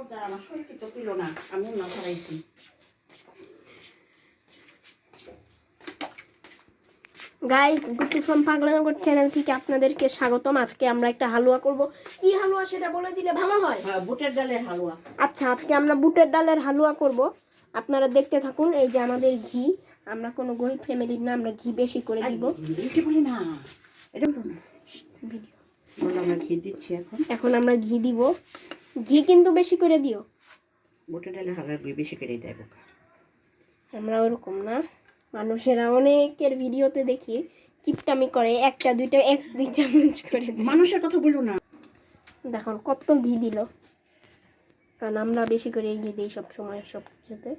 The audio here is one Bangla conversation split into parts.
খবরদার আমার শরীর তো পিল না, আমি না ধরাইছি। গাইস, গুট্টু ফ্রম পাগলানগর চ্যানেল থেকে আপনাদেরকে স্বাগতম। আজকে আমরা একটা হালুয়া করব। কি হালুয়া সেটা বলে দিলে ভালো হয়। বুটের ডালের হালুয়া। আচ্ছা, আজকে আমরা বুটের ডালের হালুয়া করব। আপনারা দেখতে থাকুন। এই যে আমাদের ঘি, আমরা কোনো গরিব ফ্যামিলির না, আমরা ঘি বেশি করে দিব। এটা বলি না, এটা বলো না, ভিডিও বলো আমরা ঘি দিচ্ছি। এখন আমরা ঘি দিব। ঘি কিন্তু বেশি করে দিও। বুটের ডালের হালুয়া ঘি বেশি করে দেবো। আমরা ওরকম না, মানুষেরা অনেকের ভিডিওতে দেখি কিপটামি করে, একটা দুইটা এক দুই চামচ করে দেয়। মানুষের কথা বলো না। দেখুন কত ঘি দিল, কারণ আমরা বেশি করে ঘি দিই সব সময় সব কিছুতে।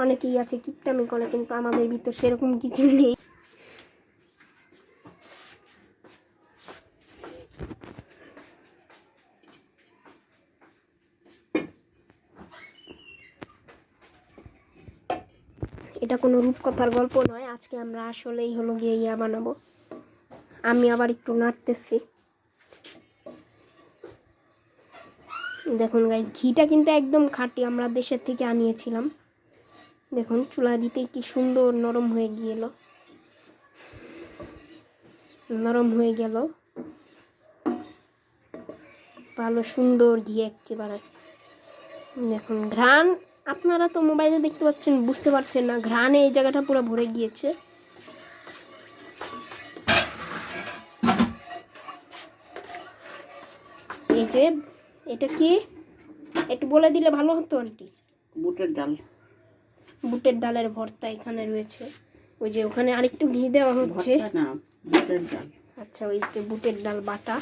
অনেকেই আছে কিপটামি করে, কিন্তু আমাদের ভিতর সেরকম কিছু নেই। এটা কোনো রূপকথার গল্প নয়। আজকে আমরা আসলেই হলো গিয়ে ইয়া বানাবো। আমি আবার একটু নাড়তেছি। দেখুন গাইস, ঘিটা কিন্তু একদম খাঁটি, আমরা দেশের থেকে আনিয়েছিলাম। দেখুন চুলা দিতে কি সুন্দর নরম হয়ে গেল, নরম হয়ে গেল, ভালো সুন্দর ঘি একেবারে। দেখুন ঘ্রাণ, আপনারা তো মোবাইলে দেখতে পাচ্ছেন, বুঝতে পারছেন না, ঘ্রাণে এই জায়গাটা পুরো ভরে গিয়েছে। এই যে এটা কি একটু বলে দিলে ভালো হতো আন্টি। বুটের ডাল, বুটের ডালের ভর্তা এখানে রয়েছে। ওই যে ওখানে আরেকটু ঘি দেওয়া হচ্ছে না, বুটের ডাল। আচ্ছা, ওই যে বুটের ডাল বাটা।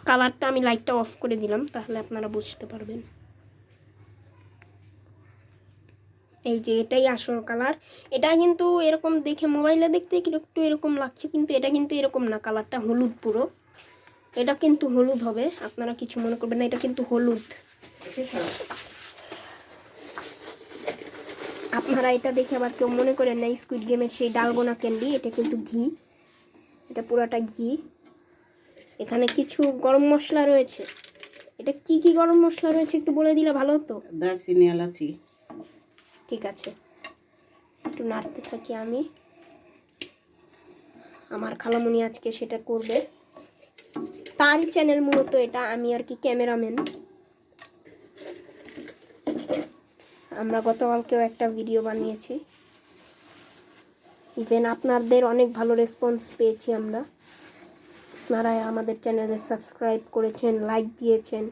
কালারটা আমি লাইটটা অফ করে দিলাম, তাহলে আপনারা বুঝতে পারবেন। এই যে এটাই আসল কালার। এটা কিন্তু এরকম দেখে মোবাইলে দেখতে একটু এরকম লাগছে, কিন্তু এটা কিন্তু এরকম না, কালারটা হলুদ পুরো। এটা কিন্তু হলুদ হবে, আপনারা কিছু মনে করবেন না, এটা কিন্তু হলুদ। আপনারা এটা দেখে আবার কেউ মনে করেন না স্কুইড গেমের সেই ডালগোনা ক্যান্ডি। এটা কিন্তু ঘি, এটা পুরাটা ঘি। এখানে কিছু গরম মশলা রয়েছে। এটা কি কি গরম মশলা রয়েছে একটু বলে দিলে ভালো হতো। দারচিনি, এলাচি। ঠিক আছে, একটু নাড়তে থাকি আমি। আমার খালামণি আজকে সেটা করবে, তারই চ্যানেল মূলত এটা, আমি আর কি ক্যামেরাম্যান। আমরা গতকালকেও একটা ভিডিও বানিয়েছি। ইভেন আপনাদের অনেক ভালো রেসপন্স পেয়েছি আমরা। আপনারা আমাদের চ্যানেলে সাবস্ক্রাইব করেছেন, লাইক দিয়েছেন,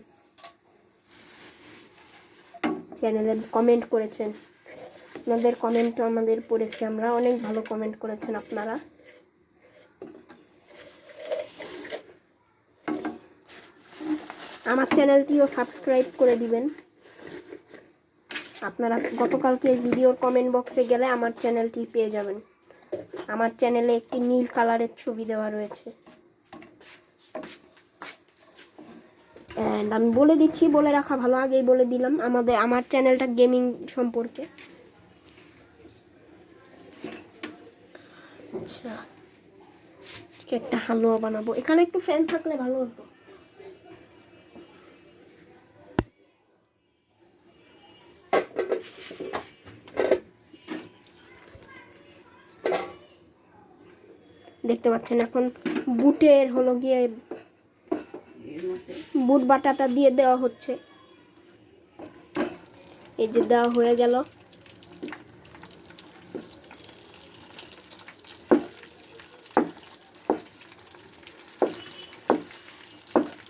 চ্যানেলে কমেন্ট করেছেন। আপনাদের কমেন্টও আমাদের পড়েছি আমরা, অনেক ভালো কমেন্ট করেছেন আপনারা। আমার চ্যানেলটিও সাবস্ক্রাইব করে দিবেন। আপনারা গতকালকে ভিডিওর কমেন্ট বক্সে গেলে আমার চ্যানেলটি পেয়ে যাবেন। আমার চ্যানেলে একটি নীল কালারের ছবি দেওয়া রয়েছে। অ্যান্ড আমি বলে দিচ্ছি, বলে রাখা ভালো, আগেই বলে দিলাম, আমার চ্যানেলটা গেমিং সম্পর্কে। আচ্ছা, একটা হালুয়া বানাবো। এখানে একটু ফ্যান থাকলে ভালো হতো। দেখতে পাচ্ছেন এখন বুটের হলো গিয়ে বুট বাটাটা দিয়ে দেওয়া হচ্ছে। এই যে দেওয়া হয়ে গেল।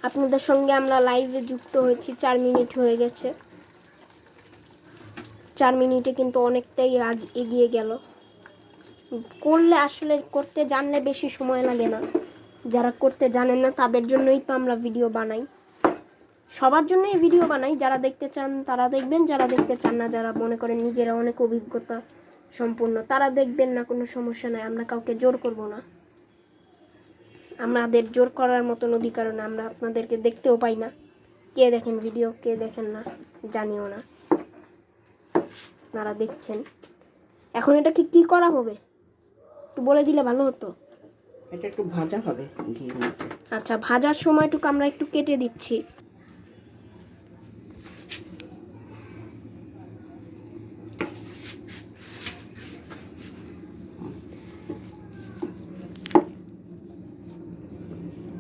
আপনাদের সঙ্গে আমরা লাইভে যুক্ত হয়েছি, 4 মিনিট হয়ে গেছে। 4 মিনিটে কিন্তু অনেকটাই এগিয়ে গেল। করলে আসলে করতে জানলে বেশি সময় লাগে না। যারা করতে জানেন না তাদের জন্যই তো আমরা ভিডিও বানাই, সবার জন্যই ভিডিও বানাই। যারা দেখতে চান তারা দেখবেন, যারা দেখতে চান না, যারা মনে করেন নিজেরা অনেক অভিজ্ঞতা সম্পূর্ণ, তারা দেখবেন না, কোনো সমস্যা নাই। আমরা কাউকে জোর করব না, আমাদের জোর করার মতন অধিকার না। আমরা আপনাদেরকে দেখতেও পাই না, কে দেখেন ভিডিও কে দেখেন না জানিও না। আপনারা দেখছেন। এখন এটা কি করা হবে একটু বলে দিলে ভালো হতো। এটা একটু ভাজা হবে ঘির মধ্যে। আচ্ছা, ভাজার সময়টুকু আমরা একটু কেটে দিচ্ছি।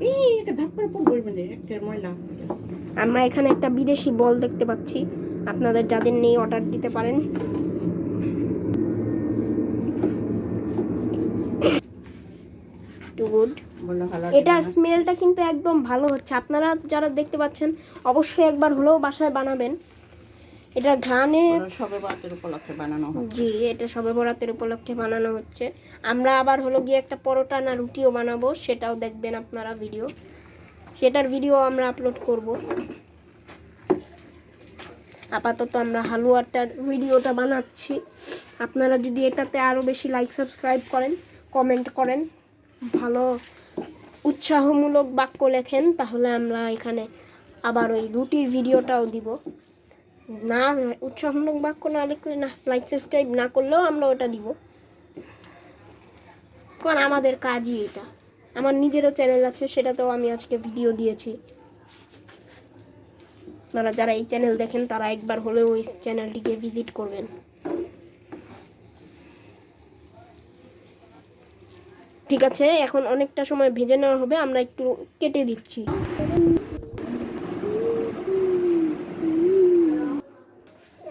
এই একটা ধাপ্পার উপর বইবে না, একটা ময়লা। আমরা এখানে একটা বিদেশি বল দেখতে পাচ্ছি, আপনাদের যাদের নেই অর্ডার দিতে পারেন। গুড। বললো ভালো। এটার স্মেলটা কিন্তু একদম ভালো হচ্ছে। আপনারা যারা দেখতে পাচ্ছেন অবশ্যই একবার হলেও বাসায় বানাবেন। এটা ঘ্রাণে সবে বরাতের উপলক্ষে বানানো হয়। জি, এটা সবে বরাতের উপলক্ষে বানানো হচ্ছে। আমরা আবার হলো গিয়ে একটা পরোটা না রুটিও বানাবো, সেটাও দেখবেন আপনারা ভিডিও। সেটার ভিডিও আমরা আপলোড করব। আপাতত আমরা হালুয়াটার ভিডিওটা বানাচ্ছি। আপনারা যদি এটাতে আরও বেশি লাইক সাবস্ক্রাইব করেন, কমেন্ট করেন, ভালো উৎসাহমূলক বাক্য লেখেন, তাহলে আমরা এখানে আবার ওই রুটির ভিডিওটাও দিব। না উৎসাহমূলক বাক্য না লিখলে, না লাইক সাবস্ক্রাইব না করলেও আমরা ওটা দিব, কারণ আমাদের কাজই এটা। আমার নিজেরও চ্যানেল আছে, সেটাতেও আমি আজকে ভিডিও দিয়েছি। আপনারা যারা এই চ্যানেল দেখেন তারা একবার হলেও ওই চ্যানেলটিকে ভিজিট করবেন। ঠিক আছে, এখন অনেকটা সময় ভেজে নেওয়া হবে, আমরা একটু কেটে দিচ্ছি।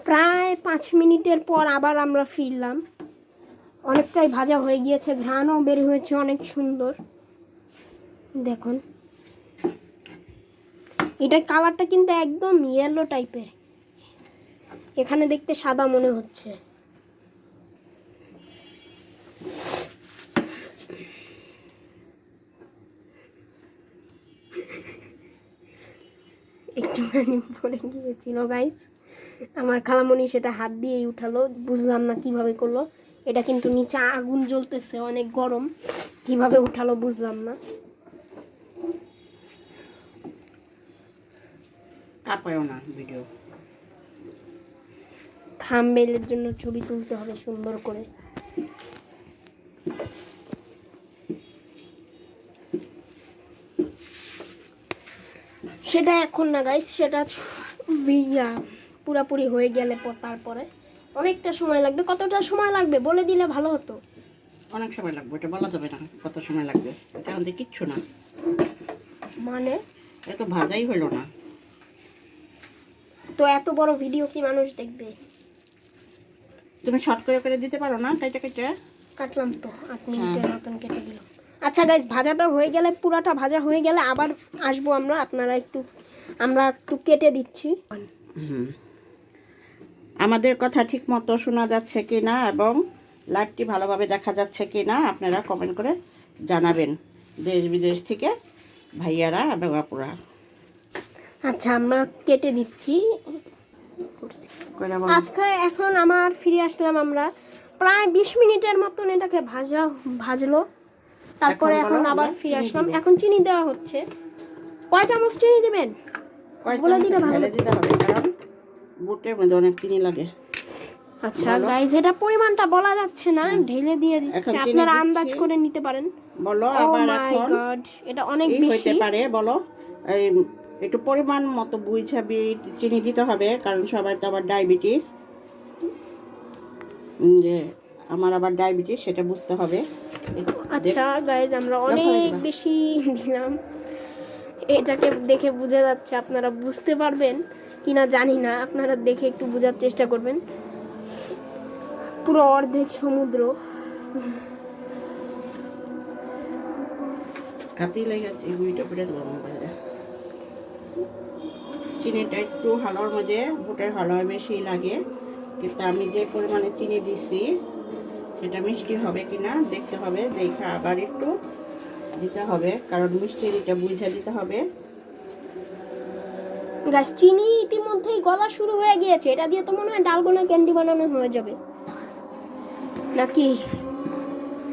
প্রায় 5 মিনিটের পর আবার আমরা ফিরলাম। অনেকটাই ভাজা হয়ে গিয়েছে, ঘ্রাণও বের হয়েছে অনেক সুন্দর। দেখুন, এটার কালারটা কিন্তু একদম ইয়েলো টাইপের, এখানে দেখতে সাদা মনে হচ্ছে। একটুখানি পড়ে গিয়েছিল গাইস, আমার খালামণি সেটা হাত দিয়েই উঠালো, বুঝলাম না কিভাবে করলো। এটা কিন্তু নিচে আগুন জ্বলতেছে, অনেক গরম, কিভাবে উঠালো বুঝলাম না। কাঁপায়ও না ভিডিও। থাম্বনেইলের জন্য ছবি তুলতে হবে সুন্দর করে। সেটা এখন না গাইস, সেটা পুরাপুরি হয়ে গেলে তারপরে অনেকটা সময় লাগবে। কতটা সময় লাগবে বলে দিলে ভালো হতো। অনেক সময় লাগবে, এটা বলা যাবে না কত সময় লাগবে। এটা আমাদের কিচ্ছু না, মানে এত ভাজাই হলো না। তো এত বড় ভিডিও কি মানুষ দেখবে? তুমি শর্ট করে করে দিতে পারো না, কেটে কেটে। কাটলাম তো 8 মিনিটের মতন কেটে দিলাম। আচ্ছা গাইস, ভাজাটা হয়ে গেলে, পুরাটা ভাজা হয়ে গেলে আবার আসবো আমরা। আমরা একটু কেটে দিচ্ছি। আমাদের কথা ঠিক মতো শোনা যাচ্ছে কি না এবং লাইভটি ভালোভাবে দেখা যাচ্ছে কি না আপনারা কমেন্ট করে জানাবেন, দেশ বিদেশ থেকে ভাইয়ারা এবং আপুরা। আচ্ছা, আমরা কেটে দিচ্ছি। আজকে এখন আমার ফিরে আসলাম, আমরা প্রায় 20 মিনিটের মতন এটাকে ভাজলো। তারপরে এখন আবার ফিরে আসলাম। এখন চিনি দেওয়া হচ্ছে। কয় চামচ চিনি দেবেন বলে দিলে ভালো দিতে হবে, কারণ বুটের মধ্যে অনেক চিনি লাগে। আচ্ছা গাইস, এটা পরিমাণটা বলা যাচ্ছে না, ঢেলে দিয়ে দিচ্ছি, আপনারা আন্দাজ করে নিতে পারেন। বলো আবার এখন এটা অনেক বেশি হতে পারে। বলো এই একটু পরিমাণ মতো বুঝাবি চিনি দিতে হবে, কারণ সবার তো আবার ডায়াবেটিস, যে আমার আবার ডায়াবেটিস, সেটা বুঝতে হবে। আচ্ছা গাইস, আমরা অনেক বেশি দিলাম, এটাকে দেখে বোঝা যাচ্ছে। আপনারা বুঝতে পারবেন কিনা জানি না, আপনারা দেখে একটু বোঝার চেষ্টা করবেন। পুরো অর্ধেক সমুদ্র। চিনিটা একটু হালুয়ার মধ্যে, বুটের হালুয়া বেশি লাগে, কিন্তু আমি যে পরিমাণে চিনি দিচ্ছি সেটা মিষ্টি হবে কিনা দেখতে হবে, দেখে আবার একটু দিতে হবে, কারণ মিষ্টিটা বুঝে দিতে হবে। গাছ চিনি ইতিমধ্যেই গলা শুরু হয়ে গিয়েছে, এটা দিয়ে তো মনে হয় ডালগোনা ক্যান্ডি বানানো হয়ে যাবে নাকি?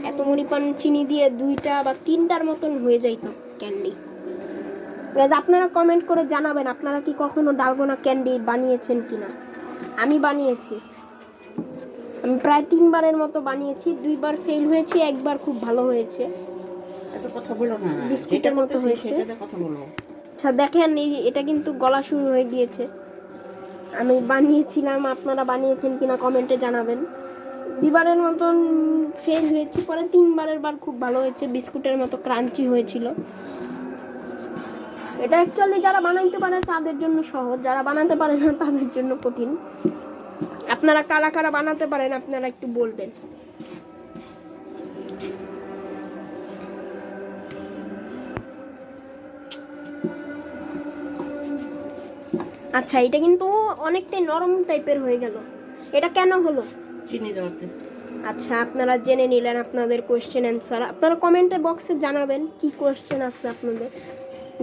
এত পরিমাণ চিনি দিয়ে 2টা বা 3টার মতন হয়ে যাইতো ক্যান্ডি। গাছ আপনারা কমেন্ট করে জানাবেন, আপনারা কি কখনো ডালগোনা ক্যান্ডি বানিয়েছেন কিনা। আমি বানিয়েছি, আমি প্রায় 3বারের মতো বানিয়েছি। 2বার ফেল হয়েছে, 1বার খুব ভালো হয়েছে। এত কথা বলো না, বিস্কুটের যেটা মতো করতেছি হয়েছে। সেটাতে কথা বলো। আচ্ছা দেখেন, এটা কিন্তু গলা শুরু হয়ে গিয়েছে। আমি বানিয়েছিলাম, আপনারা বানিয়েছেন কিনা কমেন্টে জানাবেন। দুবারের মতন ফেল হয়েছে, পরে তিনবারের বার খুব ভালো হয়েছে, বিস্কুটের মতো ক্রাঞ্চি হয়েছিল। এটা অ্যাকচুয়ালি যারা বানাইতে পারে তাদের জন্য সহজ, যারা বানাতে পারে না তাদের জন্য কঠিন। আপনারা কারা কারা বানাতে পারেন আপনারা একটু বলবেন। আচ্ছা, এটা কিন্তু অনেকটাই নরম টাইপের হয়ে গেল, এটা কেন হলো? চিনি দেওয়াতে। আচ্ছা, আপনারা জেনে নিলেন আপনাদের কোয়েশ্চেন অ্যান্সার। আপনারা কমেন্টে বক্সে জানাবেন কি কোয়েশ্চেন আছে আপনাদের,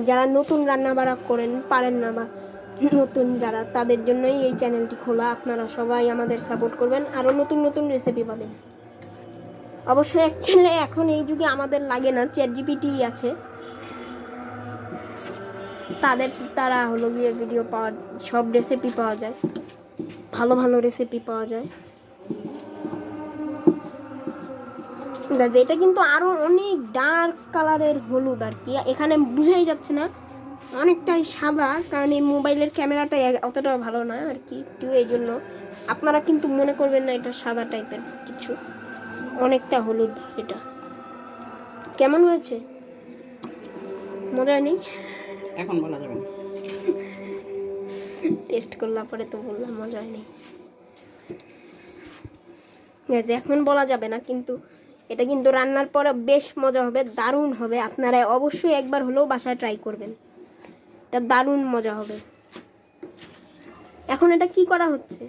যারা নতুন রান্না বাড়া করেন পারেন না বা নতুন যারা, তাদের জন্যই এই চ্যানেলটি খোলা। আপনারা সবাই আমাদের সাপোর্ট করবেন, আরও নতুন নতুন রেসিপি পাবেন। অবশ্যই অ্যাকচুয়ালি এখন এই যুগে আমাদের লাগে না, চ্যাট জিপিটি আছে, তারা হলো গিয়ে ভিডিও পাওয়া, সব রেসিপি পাওয়া যায়, ভালো ভালো রেসিপি পাওয়া যায়। এটা কিন্তু আরো অনেক ডার্ক কালারের হলুদ আর কি, এখানে বুঝাই যাচ্ছে না, অনেকটাই সাদা, কারণ এই মোবাইলের ক্যামেরাটা অতটা ভালো না আর কি, একটু এই জন্য আপনারা কিন্তু মনে করবেন না এটা সাদা টাইপের কিছু, অনেকটা হলুদ। এটা কেমন হয়েছে? মজা নেই? এখন বলা যাবে না, টেস্ট করলাম পরে তো বললাম মজা নেই। এখন বলা যাবে না, কিন্তু এটা কিন্তু রান্নার পরে বেশ মজা হবে, দারুণ হবে। আপনারা অবশ্যই একবার হলেও বাসায় ট্রাই করবেন, এটা দারুণ মজা হবে। এখন এটা কি করা হচ্ছে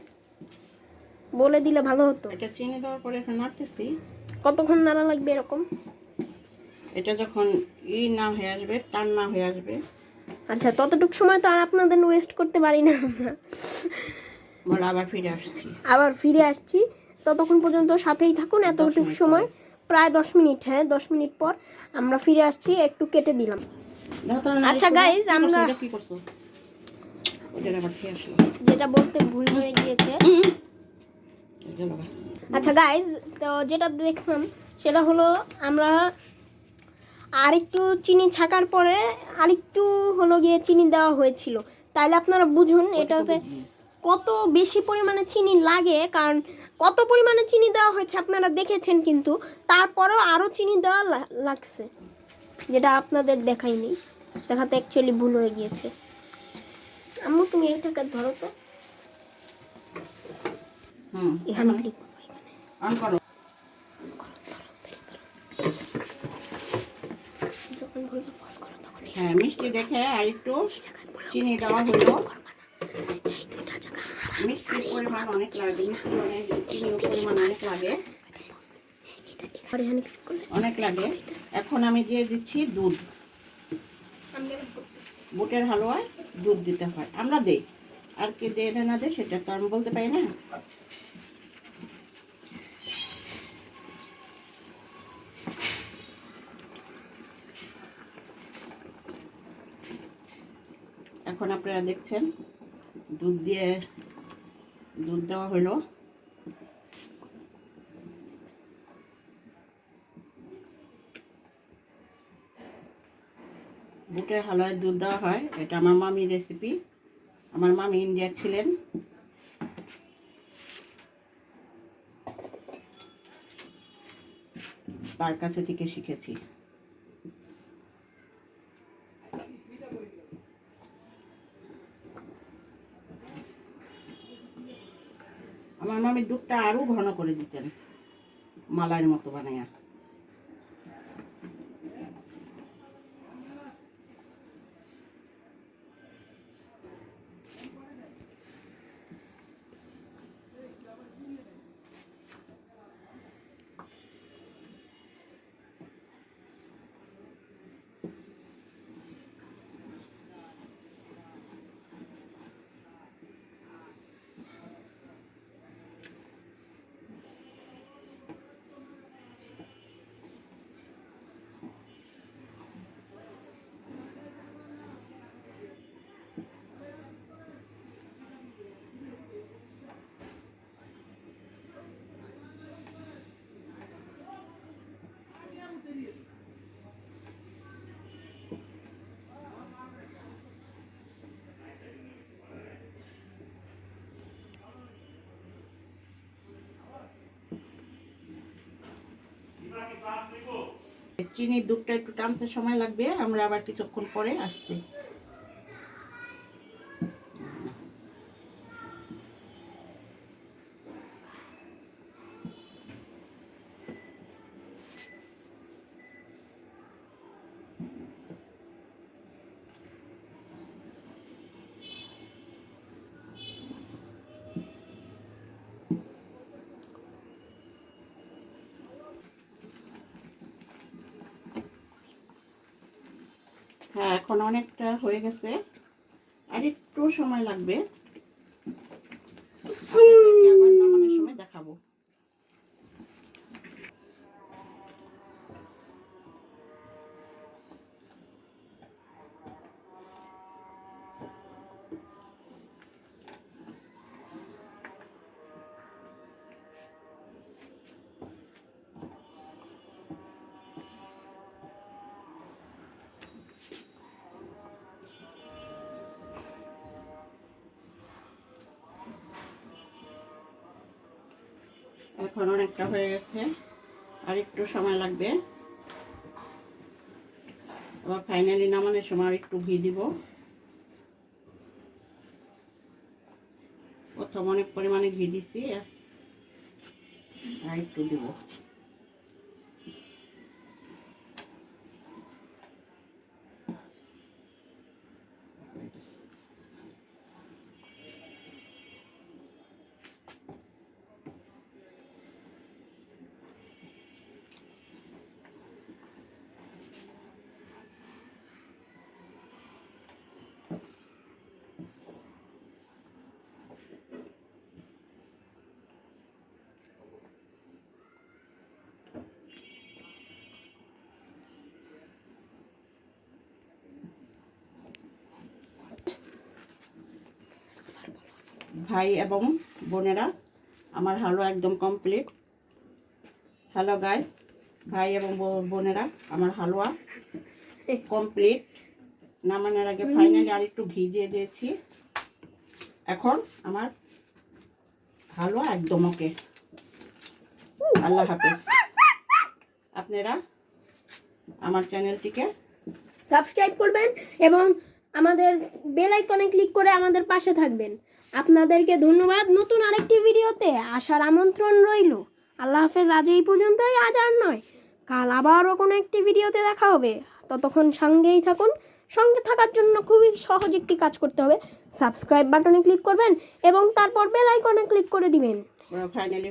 বলে দিলে ভালো হতো। এটা চিনি দেওয়ার পরে এখন নাড়তেছি। কতক্ষণ নাড়া লাগবে এরকম? এটা যখন না হয়ে আসবে, টান না হয়ে আসবে। আচ্ছা, ততটুকু সময় তো আর আপনাদের ওয়েস্ট করতে পারি না আমরা, বলে আবার ফিরে আসছি। ততক্ষণ পর্যন্ত সাথেই থাকুন, এতটুকু সময় প্রায় 10 মিনিট। হ্যাঁ, 10 মিনিট পর আমরা ফিরে আসছি, একটু কেটে দিলাম। আচ্ছা গাইজ, আমরা কি করছো? ওটা আবার খেয়ে আসো। যেটা বলতে ভুল হয়ে গিয়েছে। আচ্ছা গাইজ, তো যেটা দেখলাম সেটা হলো, আমরা আরেকটু চিনি ছাকার পরে আরেকটু হলো গিয়ে চিনি দেওয়া হয়েছিল, তাইলে আপনারা বুঝুন এটাতে কত বেশি পরিমাণে চিনি লাগে, কারণ কত পরিমাণে চিনি দেওয়া হয়েছে আপনারা দেখেছেন, কিন্তু তারপরেও আরও চিনি দেওয়া লাগছে, যেটা আপনাদের দেখাইনি, দেখাতে অ্যাকচুয়ালি ভুল হয়ে গিয়েছে। আম্মু তুমি এইটাকে ধরো তো, এখানে ক্লিক অন করো। হ্যাঁ, মিষ্টি দেখে আর একটু চিনি দেওয়া হলো। মিষ্টির পরিমাণ অনেক লাগে, চিনির পরিমাণ অনেক লাগে। এখন আমি দিয়ে দিচ্ছি দুধ। বুটের হালুয়ায় দুধ দিতে হয়, আমরা দেই, আর কে দেয় না দেয় সেটা তো আমি বলতে পারি না। এখন আপনারা দেখছেন দুধ দেওয়া হলো। বুটের হালুয়ায় দুধ দেওয়া হয়, এটা আমার মামির রেসিপি। আমার মামি ইন্ডিয়ার ছিলেন, তার কাছে থেকে শিখেছি। আমার মামি দুধটা আরো ঘন করে দিতেন, মালাইয়ের মতো বানাইয়া। চিনির দুধটা একটু টানতে সময় লাগবে, আমরা আবার কিছুক্ষণ পরে আসছি। হ্যাঁ, এখন অনেকটা হয়ে গেছে, আর একটু সময় লাগবে। আপনাদেরকে আবার নামানোর সময় দেখাবো। এখন অনেকটা হয়ে গেছে, আর একটু সময় লাগবে। আবার ফাইনালি নামানোর সময় আর একটু ঘি দিব। প্রথম অনেক পরিমাণে ঘি দিছি, আর একটু দিব। ভাই এবং বোনেরা, আমার হালুয়া একদম কমপ্লিট। হ্যালো গাইস, ভাই এবং বোনেরা, আমার হালুয়া কমপ্লিট। নামানোর আগে ফাইনালি আর একটু ঘি দিয়ে দিয়েছি। এখন আমার হালুয়া একদম ওকে। আল্লাহ হাফেজ। আপনারা আমার চ্যানেলটিকে সাবস্ক্রাইব করবেন এবং আমাদের বেল আইকনে ক্লিক করে আমাদের পাশে থাকবেন। আপনাদেরকে ধন্যবাদ। নতুন আরেকটি ভিডিওতে আসার আমন্ত্রণ রইল। আল্লাহ হাফেজ। আজ এই পর্যন্তই, আজ আর নয়, কাল আবারও কোনো একটি ভিডিওতে দেখা হবে। ততক্ষণ সঙ্গেই থাকুন। সঙ্গে থাকার জন্য খুবই সহজ একটি কাজ করতে হবে, সাবস্ক্রাইব বাটনে ক্লিক করবেন এবং তারপর বেল আইকনে ক্লিক করে দিবেন। ফাইনালি